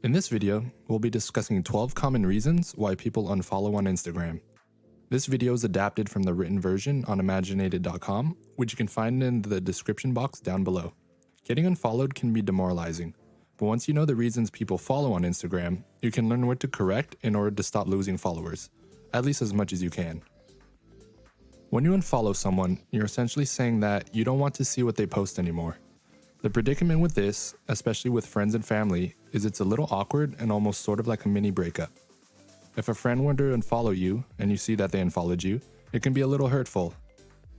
In this video, we'll be discussing 12 common reasons why people unfollow on Instagram. This video is adapted from the written version on imaginated.com, which you can find in the description box down below. Getting unfollowed can be demoralizing, but once you know the reasons people follow on Instagram, you can learn what to correct in order to stop losing followers, at least as much as you can. When you unfollow someone, you're essentially saying that you don't want to see what they post anymore. The predicament with this, especially with friends and family, is it's a little awkward and almost sort of like a mini breakup. If a friend were to unfollow you and you see that they unfollowed you, it can be a little hurtful.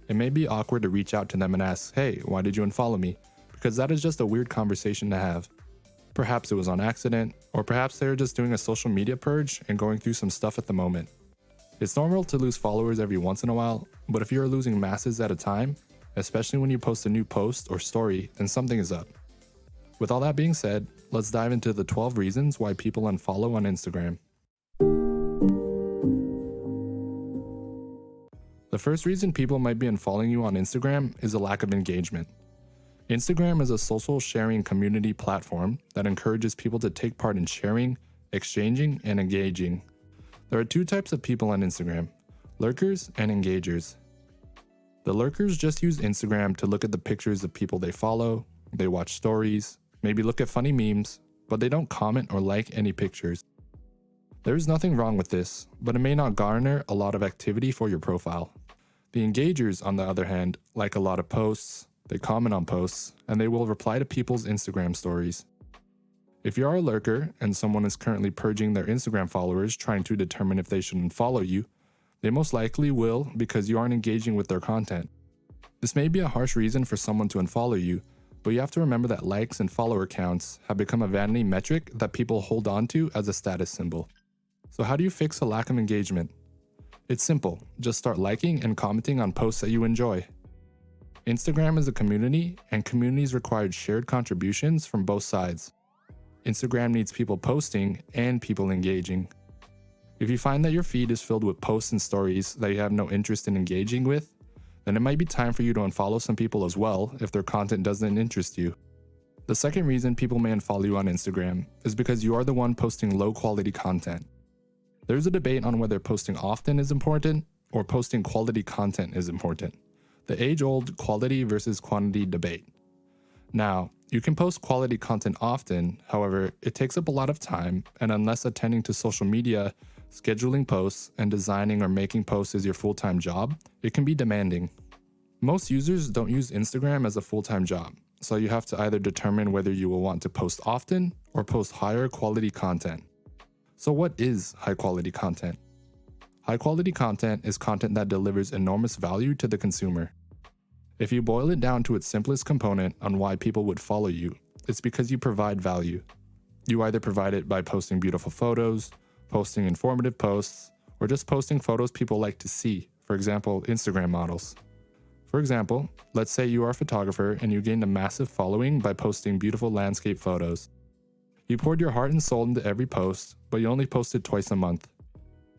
It may be awkward to reach out to them and ask, "Hey, why did you unfollow me?" Because that is just a weird conversation to have. Perhaps it was on accident, or perhaps they were just doing a social media purge and going through some stuff at the moment. It's normal to lose followers every once in a while, but if you're losing masses at a time, especially when you post a new post or story, then something is up. With all that being said, let's dive into the 12 reasons why people unfollow on Instagram. The first reason people might be unfollowing you on Instagram is a lack of engagement. Instagram is a social sharing community platform that encourages people to take part in sharing, exchanging, and engaging. There are two types of people on Instagram: lurkers and engagers. The lurkers just use Instagram to look at the pictures of people they follow, they watch stories, maybe look at funny memes, but they don't comment or like any pictures. There's nothing wrong with this, but it may not garner a lot of activity for your profile. The engagers, on the other hand, like a lot of posts, they comment on posts, and they will reply to people's Instagram stories. If you are a lurker and someone is currently purging their Instagram followers trying to determine if they should unfollow you, they most likely will because you aren't engaging with their content. This may be a harsh reason for someone to unfollow you, but you have to remember that likes and follower counts have become a vanity metric that people hold on to as a status symbol. So how do you fix a lack of engagement? It's simple, just start liking and commenting on posts that you enjoy. Instagram is a community, and communities require shared contributions from both sides. Instagram needs people posting and people engaging. If you find that your feed is filled with posts and stories that you have no interest in engaging with, then it might be time for you to unfollow some people as well if their content doesn't interest you. The second reason people may unfollow you on Instagram is because you are the one posting low quality content. There's a debate on whether posting often is important or posting quality content is important. The age-old quality versus quantity debate. Now, you can post quality content often, however, it takes up a lot of time, and unless attending to social media, scheduling posts, and designing or making posts is your full-time job, it can be demanding. Most users don't use Instagram as a full-time job, so you have to either determine whether you will want to post often or post higher quality content. So what is high quality content? High quality content is content that delivers enormous value to the consumer. If you boil it down to its simplest component on why people would follow you, it's because you provide value. You either provide it by posting beautiful photos, posting informative posts, or just posting photos people like to see, for example, Instagram models. For example, let's say you are a photographer and you gained a massive following by posting beautiful landscape photos. You poured your heart and soul into every post, but you only posted twice a month.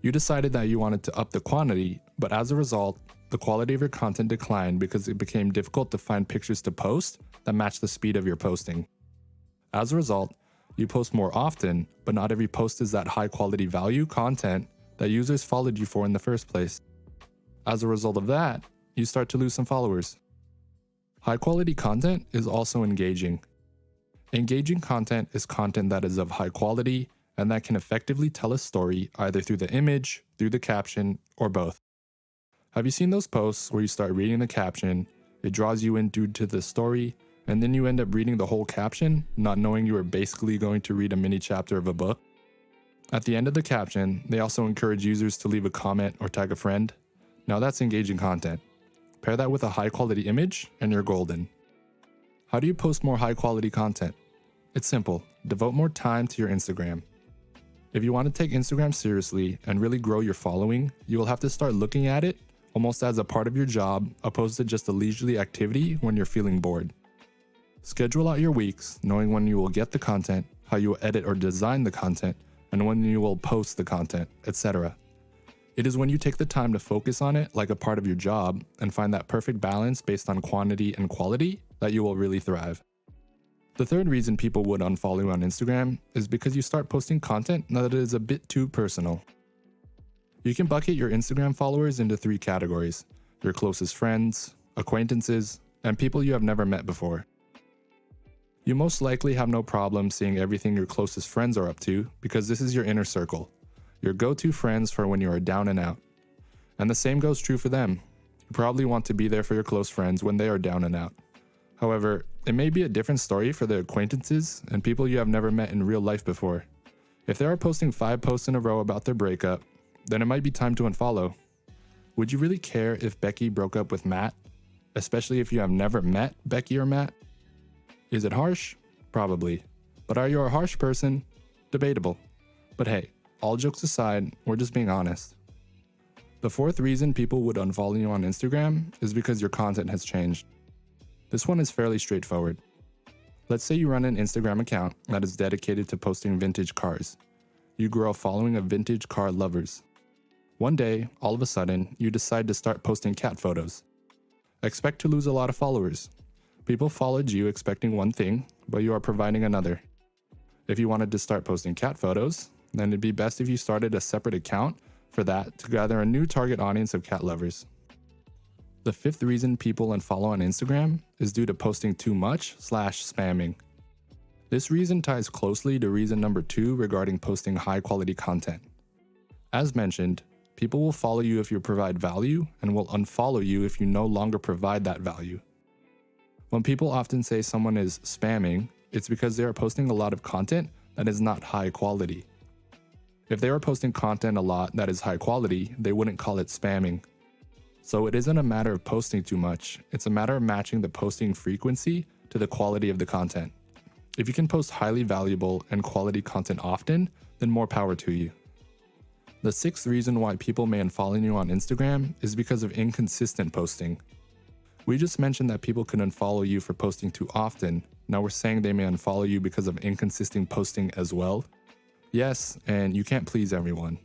You decided that you wanted to up the quantity, but as a result, the quality of your content declined because it became difficult to find pictures to post that match the speed of your posting. As a result, you post more often, but not every post is that high quality value content that users followed you for in the first place. As a result of that, you start to lose some followers. High quality content is also engaging. Engaging content is content that is of high quality and that can effectively tell a story either through the image, through the caption, or both. Have you seen those posts where you start reading the caption, it draws you in due to the story, and then you end up reading the whole caption, not knowing you are basically going to read a mini chapter of a book? At the end of the caption, they also encourage users to leave a comment or tag a friend. Now that's engaging content. Pair that with a high quality image and you're golden. How do you post more high quality content? It's simple, devote more time to your Instagram. If you want to take Instagram seriously and really grow your following, you will have to start looking at it almost as a part of your job, opposed to just a leisurely activity when you're feeling bored. Schedule out your weeks, knowing when you will get the content, how you will edit or design the content, and when you will post the content, etc. It is when you take the time to focus on it like a part of your job and find that perfect balance based on quantity and quality that you will really thrive. The third reason people would unfollow you on Instagram is because you start posting content that is a bit too personal. You can bucket your Instagram followers into 3 categories: your closest friends, acquaintances, and people you have never met before. You most likely have no problem seeing everything your closest friends are up to because this is your inner circle, your go-to friends for when you are down and out. And the same goes true for them. You probably want to be there for your close friends when they are down and out. However, it may be a different story for the acquaintances and people you have never met in real life before. If they are posting 5 posts in a row about their breakup, then it might be time to unfollow. Would you really care if Becky broke up with Matt? Especially if you have never met Becky or Matt? Is it harsh? Probably. But are you a harsh person? Debatable. But hey, all jokes aside, we're just being honest. The fourth reason people would unfollow you on Instagram is because your content has changed. This one is fairly straightforward. Let's say you run an Instagram account that is dedicated to posting vintage cars. You grow a following of vintage car lovers. One day, all of a sudden, you decide to start posting cat photos. Expect to lose a lot of followers. People followed you expecting one thing, but you are providing another. If you wanted to start posting cat photos, then it'd be best if you started a separate account for that to gather a new target audience of cat lovers. The fifth reason people unfollow on Instagram is due to posting too much/spamming. This reason ties closely to reason number 2 regarding posting high quality content. As mentioned, people will follow you if you provide value and will unfollow you if you no longer provide that value. When people often say someone is spamming, it's because they are posting a lot of content that is not high quality. If they were posting content a lot that is high quality, they wouldn't call it spamming. So it isn't a matter of posting too much, it's a matter of matching the posting frequency to the quality of the content. If you can post highly valuable and quality content often, then more power to you. The sixth reason why people may unfollow you on Instagram is because of inconsistent posting. We just mentioned that people can unfollow you for posting too often. Now we're saying they may unfollow you because of inconsistent posting as well. Yes, and you can't please everyone.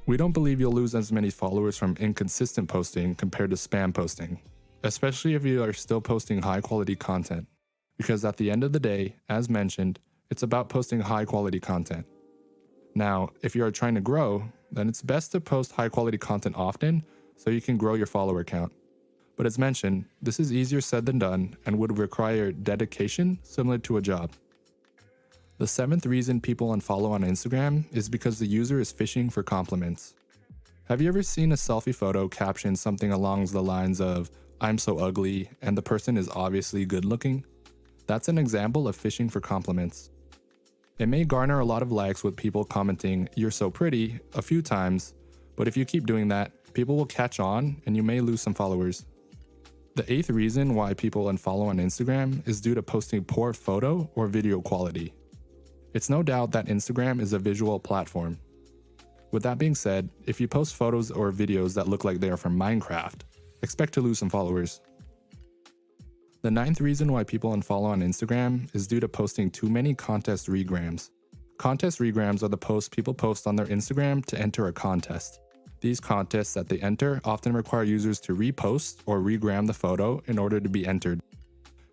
We don't believe you'll lose as many followers from inconsistent posting compared to spam posting, especially if you are still posting high quality content. Because at the end of the day, as mentioned, it's about posting high quality content. Now, if you are trying to grow, then it's best to post high quality content often so you can grow your follower count. But as mentioned, this is easier said than done and would require dedication similar to a job. The seventh reason people unfollow on Instagram is because the user is fishing for compliments. Have you ever seen a selfie photo caption something along the lines of, "I'm so ugly," and the person is obviously good looking? That's an example of fishing for compliments. It may garner a lot of likes with people commenting, "You're so pretty," a few times, but if you keep doing that, people will catch on and you may lose some followers. The eighth reason why people unfollow on Instagram is due to posting poor photo or video quality. It's no doubt that Instagram is a visual platform. With that being said, if you post photos or videos that look like they are from Minecraft, expect to lose some followers. The ninth reason why people unfollow on Instagram is due to posting too many contest regrams. Contest regrams are the posts people post on their Instagram to enter a contest. These contests that they enter often require users to repost or regram the photo in order to be entered.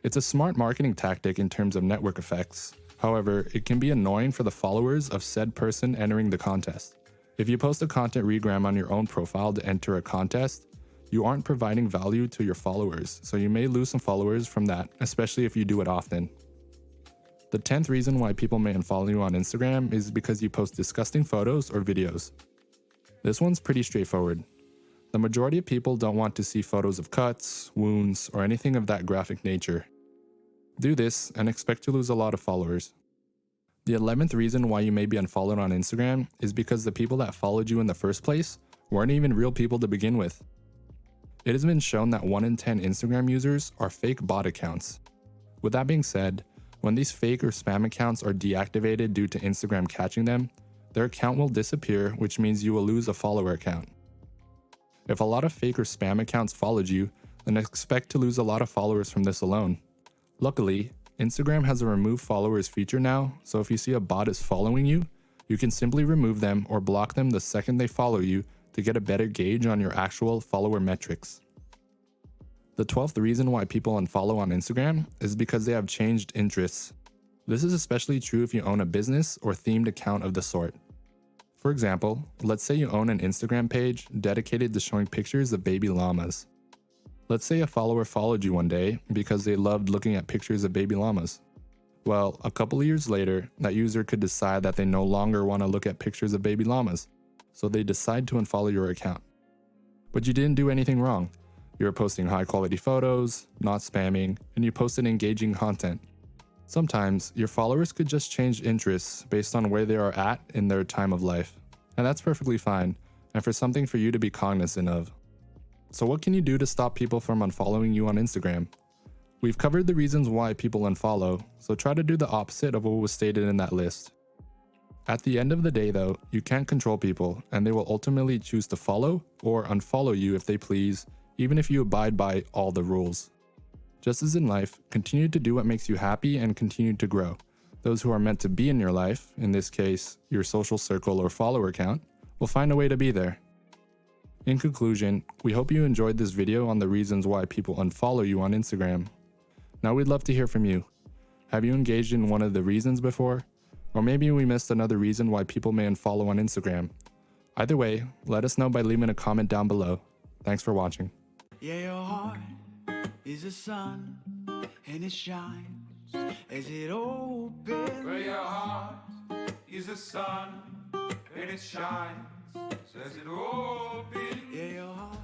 It's a smart marketing tactic in terms of network effects. However, it can be annoying for the followers of said person entering the contest. If you post a content regram on your own profile to enter a contest, you aren't providing value to your followers, so you may lose some followers from that, especially if you do it often. The 10th reason why people may unfollow you on Instagram is because you post disgusting photos or videos. This one's pretty straightforward. The majority of people don't want to see photos of cuts, wounds, or anything of that graphic nature. Do this and expect to lose a lot of followers. The 11th reason why you may be unfollowed on Instagram is because the people that followed you in the first place weren't even real people to begin with. It has been shown that 1 in 10 Instagram users are fake bot accounts. With that being said, when these fake or spam accounts are deactivated due to Instagram catching them, their account will disappear, which means you will lose a follower account. If a lot of fake or spam accounts followed you, then expect to lose a lot of followers from this alone. Luckily, Instagram has a remove followers feature now, so if you see a bot is following you, you can simply remove them or block them the second they follow you to get a better gauge on your actual follower metrics. The 12th reason why people unfollow on Instagram is because they have changed interests. This is especially true if you own a business or themed account of the sort. For example, let's say you own an Instagram page dedicated to showing pictures of baby llamas. Let's say a follower followed you one day because they loved looking at pictures of baby llamas. Well, a couple of years later, that user could decide that they no longer want to look at pictures of baby llamas, so they decide to unfollow your account. But you didn't do anything wrong. You were posting high quality photos, not spamming, and you posted engaging content. Sometimes, your followers could just change interests based on where they are at in their time of life, and that's perfectly fine, and for something for you to be cognizant of. So what can you do to stop people from unfollowing you on Instagram? We've covered the reasons why people unfollow, so try to do the opposite of what was stated in that list. At the end of the day though, you can't control people, and they will ultimately choose to follow or unfollow you if they please, even if you abide by all the rules. Just as in life, continue to do what makes you happy and continue to grow. Those who are meant to be in your life, in this case, your social circle or follower count, will find a way to be there. In conclusion, we hope you enjoyed this video on the reasons why people unfollow you on Instagram. Now we'd love to hear from you. Have you engaged in one of the reasons before? Or maybe we missed another reason why people may unfollow on Instagram. Either way, let us know by leaving a comment down below. Thanks for watching. Yeah, your heart is a sun, and it shines as it opens. Where your heart is a sun, and it shines as it opens. Yeah, your heart